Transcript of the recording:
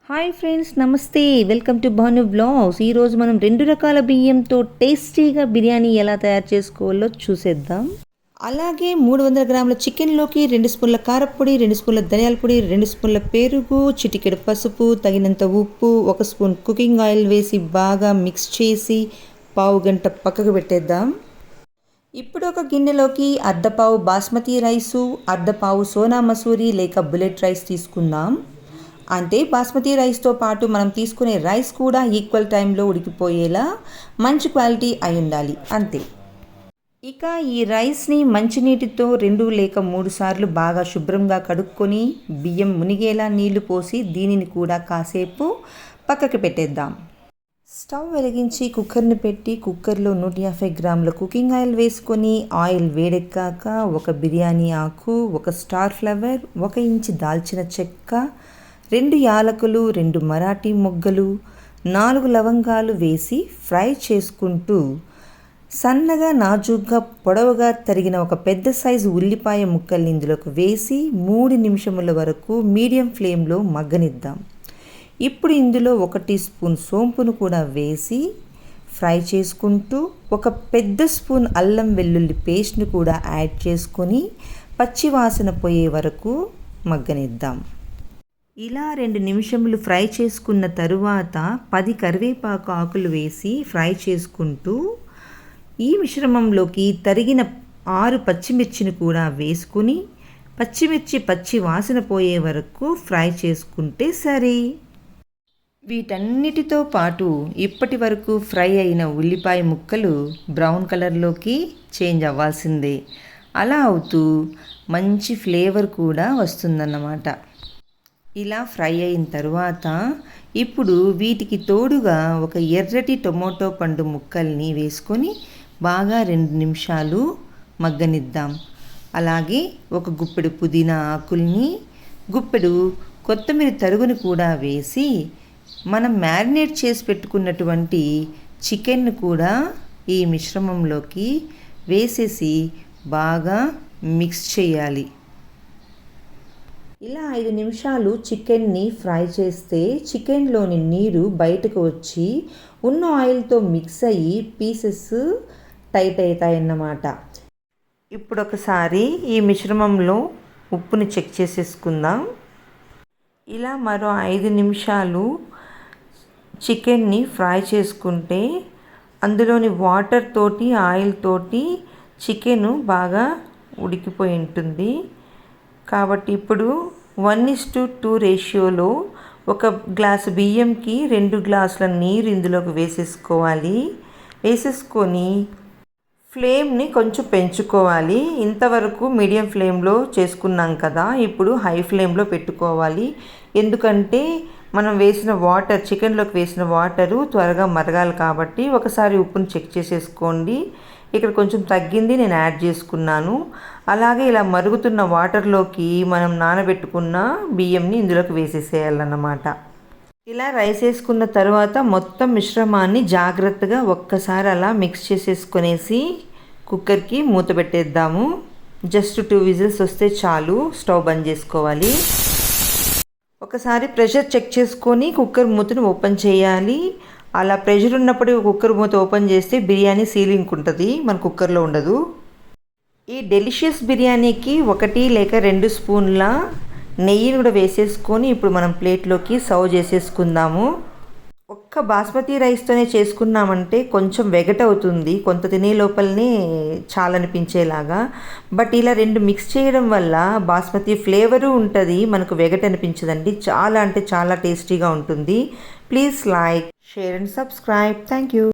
Hi friends, నమస్తే. Welcome to Bhanu vlogs. ఈరోజు మనం 2 రకాల బియ్యంతో టేస్టీగా బిర్యానీ ఎలా తయారు చేసుకోవాలో చూసేద్దాం. అలాగే 300 గ్రాముల చికెన్లోకి 2 స్పూన్ల కారపొడి, 2 స్పూన్ల ధనియాల పొడి, 2 స్పూన్ల పెరుగు, చిటికెడు పసుపు, తగినంత ఉప్పు, 1 స్పూన్ కుకింగ్ ఆయిల్ వేసి బాగా మిక్స్ చేసి పావు గంట పక్కకు పెట్టేద్దాం. ఇప్పుడు ఒక గిన్నెలోకి అర్ధపావు బాస్మతి రైసు, అర్ధపావు సోనా మసూరి లేక బుల్లెట్ రైస్ తీసుకుందాం. అంటే బాస్మతి రైస్తో పాటు మనం తీసుకునే రైస్ కూడా ఈక్వల్ టైంలో ఉడికిపోయేలా మంచి క్వాలిటీ అయి ఉండాలి, అంతే. ఇక ఈ రైస్ని మంచినీటితో 2 లేక 3 సార్లు బాగా శుభ్రంగా కడుక్కొని బియ్యం మునిగేలా నీళ్లు పోసి దీనిని కూడా కాసేపు పక్కకి పెట్టేద్దాం. స్టవ్ వెలిగించి కుక్కర్ని పెట్టి కుక్కర్లో 150 గ్రాముల కుకింగ్ ఆయిల్ వేసుకొని ఆయిల్ వేడెక్కాక 1 బిర్యానీ ఆకు, 1 స్టార్ ఫ్లవర్, 1 ఇంచు దాల్చిన చెక్క, 2 యాలకులు, 2 మరాఠీ మొగ్గలు, 4 లవంగాలు వేసి ఫ్రై చేసుకుంటూ సన్నగా నాజూగ్గా పొడవుగా తరిగిన 1 పెద్ద సైజు ఉల్లిపాయ ముక్కల్ని ఇందులోకి వేసి 3 నిమిషముల వరకు మీడియం ఫ్లేమ్లో మగ్గనిద్దాం. ఇప్పుడు ఇందులో 1 టీ స్పూన్ సోంపును కూడా వేసి ఫ్రై చేసుకుంటూ 1 పెద్ద స్పూన్ అల్లం వెల్లుల్లి పేస్ట్ను కూడా యాడ్ చేసుకొని పచ్చివాసన పోయే వరకు మగ్గనిద్దాం. ఇలా 2 నిమిషములు ఫ్రై చేసుకున్న తరువాత 10 కరివేపాకు ఆకులు వేసి ఫ్రై చేసుకుంటూ ఈ మిశ్రమంలోకి తరిగిన 6 పచ్చిమిర్చిని కూడా వేసుకుని పచ్చిమిర్చి పచ్చి వాసన పోయే వరకు ఫ్రై చేసుకుంటే సరే. వీటన్నిటితో పాటు ఇప్పటి వరకు ఫ్రై అయిన ఉల్లిపాయ ముక్కలు బ్రౌన్ కలర్లోకి చేంజ్ అవ్వాల్సిందే. అలా అవుతూ మంచి ఫ్లేవర్ కూడా వస్తుందన్నమాట. ఇలా ఫ్రై అయిన తర్వాత ఇప్పుడు వీటికి తోడుగా 1 ఎర్రటి టొమాటో పండు ముక్కల్ని వేసుకొని బాగా 2 నిమిషాలు మగ్గనిద్దాం. అలాగే 1 గుప్పెడు పుదీనా ఆకుల్ని, గుప్పెడు కొత్తిమీర తరుగుని కూడా వేసి మనం మ్యారినేట్ చేసి పెట్టుకున్నటువంటి చికెన్ను కూడా ఈ మిశ్రమంలోకి వేసేసి బాగా మిక్స్ చేయాలి. ఇలా 5 నిమిషాలు చికెన్ని ఫ్రై చేస్తే చికెన్లోని నీరు బయటకు వచ్చి ఉన్న ఆయిల్తో మిక్స్ అయ్యి పీసెస్ టైట్ అవుతాయన్నమాట. ఇప్పుడు ఒకసారి ఈ మిశ్రమంలో ఉప్పుని చెక్ చేసేసుకుందాం. ఇలా మరో 5 నిమిషాలు చికెన్ని ఫ్రై చేసుకుంటే అందులోని వాటర్ తోటి ఆయిల్ తోటి చికెను బాగా ఉడికిపోయి ఉంటుంది. కాబట్టి ఇప్పుడు 1:2 రేషియోలో 1 గ్లాసు బియ్యంకి 2 గ్లాసుల నీరు ఇందులోకి వేసేసుకోవాలి. వేసేసుకొని ఫ్లేమ్ని కొంచెం పెంచుకోవాలి. ఇంతవరకు మీడియం ఫ్లేమ్లో చేసుకున్నాం కదా, ఇప్పుడు హై ఫ్లేమ్లో పెట్టుకోవాలి. ఎందుకంటే మనం వేసిన వాటర్, చికెన్లోకి వేసిన వాటరు త్వరగా మరగాలి కాబట్టి ఒకసారి ఉప్పుని చెక్ చేసేసుకోండి. ఇక్కడ కొంచెం తగ్గింది, నేను యాడ్ చేసుకున్నాను. అలాగే ఇలా మరుగుతున్న వాటర్లోకి మనం నానబెట్టుకున్న బియ్యంని ఇందులోకి వేసేసేయాలన్నమాట. ఇలా రైస్ వేసుకున్న తర్వాత మొత్తం మిశ్రమాన్ని జాగ్రత్తగా ఒక్కసారి అలా మిక్స్ చేసేసుకొనేసి కుక్కర్కి మూత పెట్టేద్దాము. జస్ట్ 2 విజిల్స్ వస్తే చాలు. స్టవ్ బంద్ చేసుకోవాలి. ఒకసారి ప్రెషర్ చెక్ చేసుకొని కుక్కర్ మూతను ఓపెన్ చేయాలి. అలా ప్రెషర్ ఉన్నప్పుడు కుక్కర్ మూత ఓపెన్ చేస్తే బిర్యానీ సీలింగ్ ఉంటుంది, మన కుక్కర్లో ఉండదు. ఈ డెలిషియస్ బిర్యానీకి 1 లేక 2 స్పూన్ల నెయ్యిని కూడా వేసేసుకొని ఇప్పుడు మనం ప్లేట్లోకి సర్వ్ చేసేసుకుందాము. ఒక్క బాస్మతి రైస్తోనే చేసుకున్నామంటే కొంచెం వెగట్ అవుతుంది, కొంత తినే లోపలనే చాలనిపించేలాగా. బట్ ఇలా 2 మిక్స్ చేయడం వల్ల బాస్మతి ఫ్లేవరు ఉంటుంది, మనకు వెగట్ అనిపించదండి. చాలా అంటే చాలా టేస్టీగా ఉంటుంది. Please like, share and subscribe. Thank you.